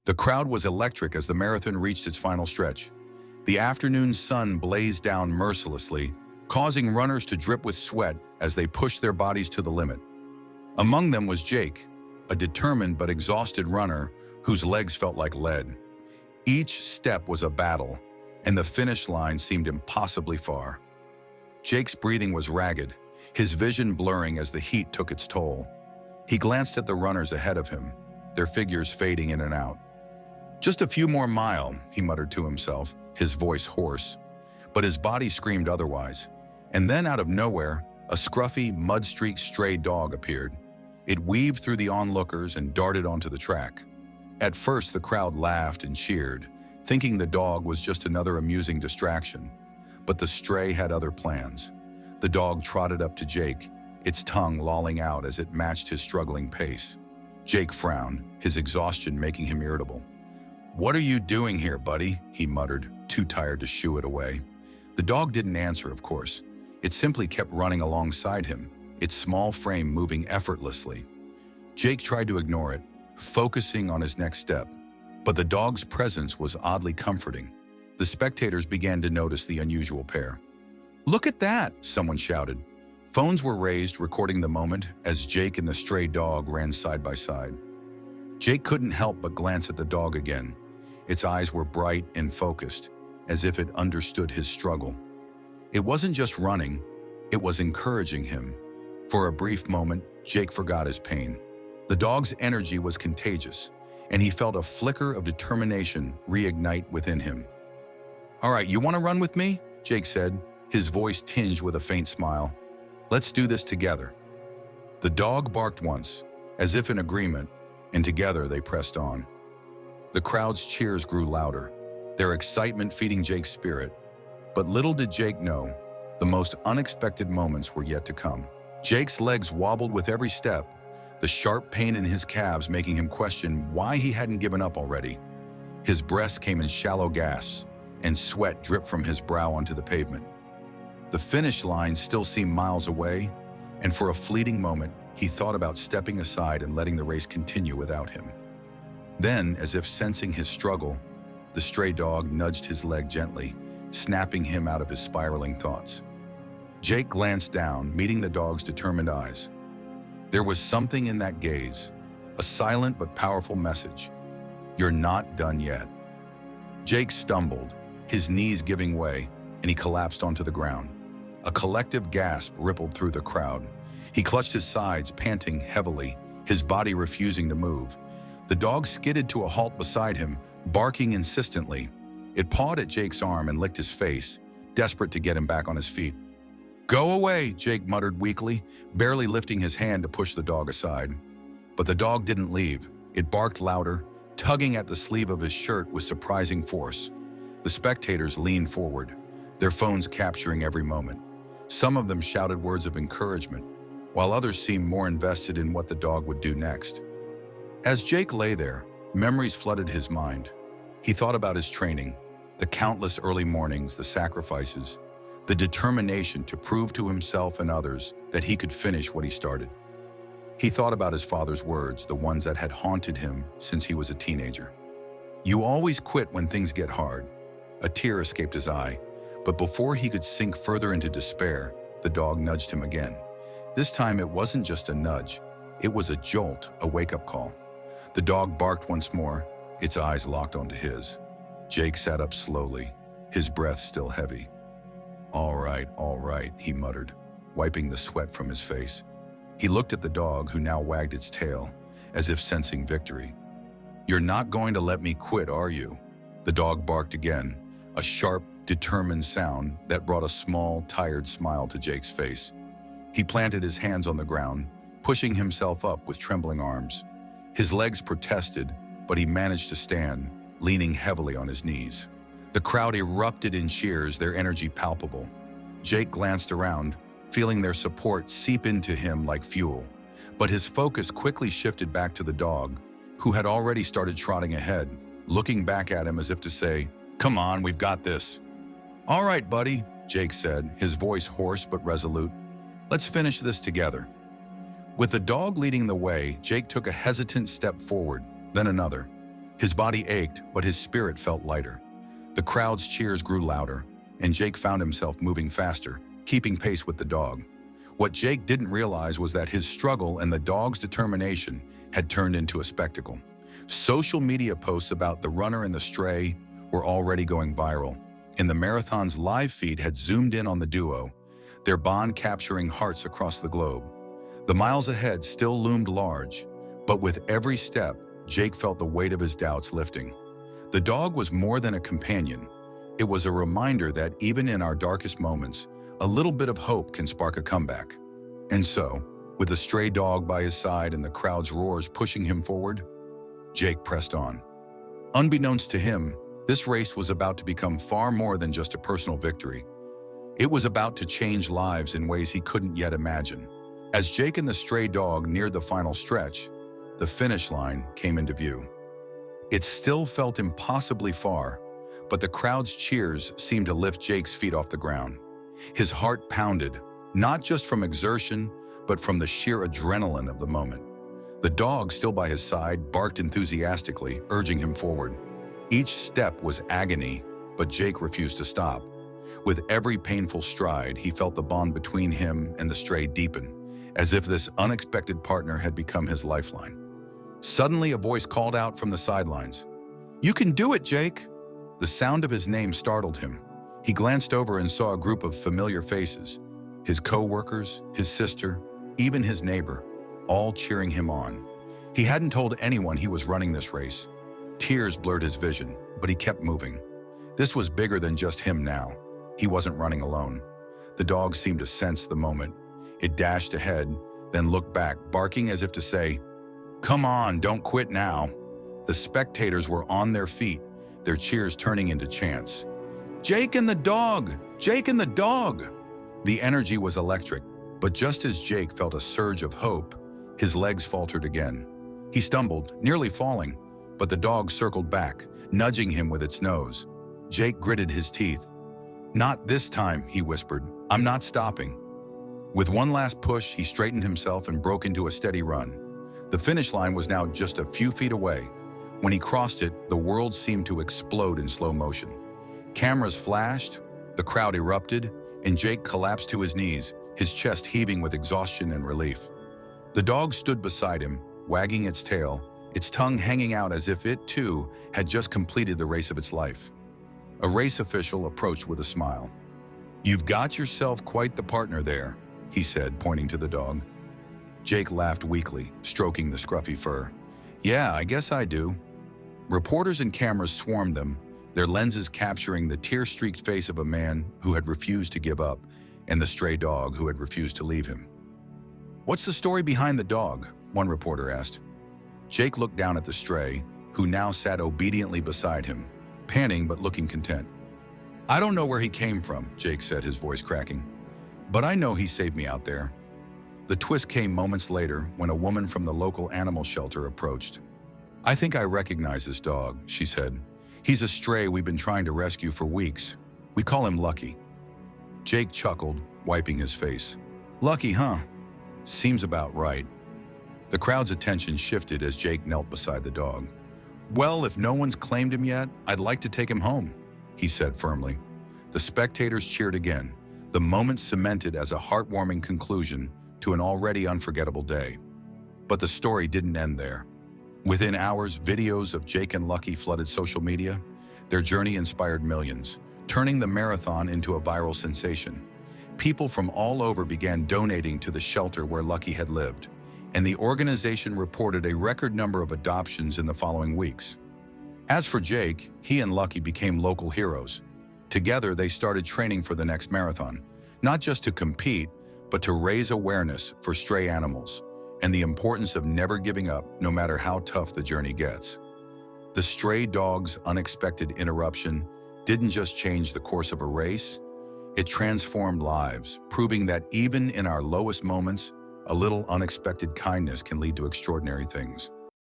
The crowd was electric as the marathon reached its final stretch. The afternoon sun blazed down mercilessly, causing runners to drip with sweat as they pushed their bodies to the limit. Among them was Jake, a determined but exhausted runner whose legs felt like lead. Each step was a battle, and the finish line seemed impossibly far. Jake's breathing was ragged, his vision blurring as the heat took its toll. He glanced at the runners ahead of him, their figures fading in and out. "Just a few more miles," he muttered to himself, his voice hoarse. But his body screamed otherwise. And then out of nowhere, a scruffy, mud-streaked stray dog appeared. It weaved through the onlookers and darted onto the track. At first, the crowd laughed and cheered, thinking the dog was just another amusing distraction. But the stray had other plans. The dog trotted up to Jake, its tongue lolling out as it matched his struggling pace. Jake frowned, his exhaustion making him irritable. "What are you doing here, buddy?" he muttered, too tired to shoo it away. The dog didn't answer, of course. It simply kept running alongside him, its small frame moving effortlessly. Jake tried to ignore it, focusing on his next step. But the dog's presence was oddly comforting. The spectators began to notice the unusual pair. "Look at that!" someone shouted. Phones were raised, recording the moment as Jake and the stray dog ran side by side. Jake couldn't help but glance at the dog again. Its eyes were bright and focused, as if it understood his struggle. It wasn't just running, it was encouraging him. For a brief moment, Jake forgot his pain. The dog's energy was contagious, and he felt a flicker of determination reignite within him. "All right, you want to run with me?" Jake said, his voice tinged with a faint smile. "Let's do this together." The dog barked once, as if in agreement, and together they pressed on. The crowd's cheers grew louder, their excitement feeding Jake's spirit. But little did Jake know, the most unexpected moments were yet to come. Jake's legs wobbled with every step, the sharp pain in his calves making him question why he hadn't given up already. His breath came in shallow gasps, and sweat dripped from his brow onto the pavement. The finish line still seemed miles away, and for a fleeting moment, he thought about stepping aside and letting the race continue without him. Then, as if sensing his struggle, the stray dog nudged his leg gently, snapping him out of his spiraling thoughts. Jake glanced down, meeting the dog's determined eyes. There was something in that gaze, a silent but powerful message. "You're not done yet." Jake stumbled, his knees giving way, and he collapsed onto the ground. A collective gasp rippled through the crowd. He clutched his sides, panting heavily, his body refusing to move. The dog skidded to a halt beside him, barking insistently. It pawed at Jake's arm and licked his face, desperate to get him back on his feet. "Go away," Jake muttered weakly, barely lifting his hand to push the dog aside. But the dog didn't leave. It barked louder, tugging at the sleeve of his shirt with surprising force. The spectators leaned forward, their phones capturing every moment. Some of them shouted words of encouragement, while others seemed more invested in what the dog would do next. As Jake lay there, memories flooded his mind. He thought about his training, the countless early mornings, the sacrifices, the determination to prove to himself and others that he could finish what he started. He thought about his father's words, the ones that had haunted him since he was a teenager. "You always quit when things get hard." A tear escaped his eye, but before he could sink further into despair, the dog nudged him again. This time it wasn't just a nudge, it was a jolt, a wake-up call. The dog barked once more, its eyes locked onto his. Jake sat up slowly, his breath still heavy. All right, he muttered, wiping the sweat from his face. He looked at the dog, who now wagged its tail, as if sensing victory. "You're not going to let me quit, are you?" The dog barked again, a sharp, determined sound that brought a small, tired smile to Jake's face. He planted his hands on the ground, pushing himself up with trembling arms. His legs protested, but he managed to stand, leaning heavily on his knees. The crowd erupted in cheers, their energy palpable. Jake glanced around, feeling their support seep into him like fuel. But his focus quickly shifted back to the dog, who had already started trotting ahead, looking back at him as if to say, "Come on, we've got this." "All right, buddy," Jake said, his voice hoarse but resolute. "Let's finish this together." With the dog leading the way, Jake took a hesitant step forward, then another. His body ached, but his spirit felt lighter. The crowd's cheers grew louder, and Jake found himself moving faster, keeping pace with the dog. What Jake didn't realize was that his struggle and the dog's determination had turned into a spectacle. Social media posts about the runner and the stray were already going viral, and the marathon's live feed had zoomed in on the duo, their bond capturing hearts across the globe. The miles ahead still loomed large, but with every step, Jake felt the weight of his doubts lifting. The dog was more than a companion. It was a reminder that even in our darkest moments, a little bit of hope can spark a comeback. And so, with the stray dog by his side and the crowd's roars pushing him forward, Jake pressed on. Unbeknownst to him, this race was about to become far more than just a personal victory. It was about to change lives in ways he couldn't yet imagine. As Jake and the stray dog neared the final stretch, the finish line came into view. It still felt impossibly far, but the crowd's cheers seemed to lift Jake's feet off the ground. His heart pounded, not just from exertion, but from the sheer adrenaline of the moment. The dog, still by his side, barked enthusiastically, urging him forward. Each step was agony, but Jake refused to stop. With every painful stride, he felt the bond between him and the stray deepen, as if this unexpected partner had become his lifeline. Suddenly, a voice called out from the sidelines. "You can do it, Jake!" The sound of his name startled him. He glanced over and saw a group of familiar faces, his co-workers, his sister, even his neighbor, all cheering him on. He hadn't told anyone he was running this race. Tears blurred his vision, but he kept moving. This was bigger than just him now. He wasn't running alone. The dog seemed to sense the moment. It dashed ahead, then looked back, barking as if to say, "Come on, don't quit now." The spectators were on their feet, their cheers turning into chants. "Jake and the dog! Jake and the dog!" The energy was electric, but just as Jake felt a surge of hope, his legs faltered again. He stumbled, nearly falling, but the dog circled back, nudging him with its nose. Jake gritted his teeth. "Not this time," he whispered. "I'm not stopping." With one last push, he straightened himself and broke into a steady run. The finish line was now just a few feet away. When he crossed it, the world seemed to explode in slow motion. Cameras flashed, the crowd erupted, and Jake collapsed to his knees, his chest heaving with exhaustion and relief. The dog stood beside him, wagging its tail, its tongue hanging out as if it, too, had just completed the race of its life. A race official approached with a smile. "You've got yourself quite the partner there," he said, pointing to the dog. Jake laughed weakly, stroking the scruffy fur. "Yeah, I guess I do." Reporters and cameras swarmed them, their lenses capturing the tear-streaked face of a man who had refused to give up and the stray dog who had refused to leave him. "What's the story behind the dog?" one reporter asked. Jake looked down at the stray, who now sat obediently beside him, panting but looking content. "I don't know where he came from," Jake said, his voice cracking. "But I know he saved me out there." The twist came moments later when a woman from the local animal shelter approached. "I think I recognize this dog," she said. "He's a stray we've been trying to rescue for weeks. We call him Lucky." Jake chuckled, wiping his face. "Lucky, huh? Seems about right." The crowd's attention shifted as Jake knelt beside the dog. "Well, if no one's claimed him yet, I'd like to take him home," he said firmly. The spectators cheered again, the moment cemented as a heartwarming conclusion to an already unforgettable day. But the story didn't end there. Within hours, videos of Jake and Lucky flooded social media. Their journey inspired millions, turning the marathon into a viral sensation. People from all over began donating to the shelter where Lucky had lived, and the organization reported a record number of adoptions in the following weeks. As for Jake, he and Lucky became local heroes. Together, they started training for the next marathon, not just to compete, but to raise awareness for stray animals and the importance of never giving up no matter how tough the journey gets. The stray dog's unexpected interruption didn't just change the course of a race, it transformed lives, proving that even in our lowest moments, a little unexpected kindness can lead to extraordinary things.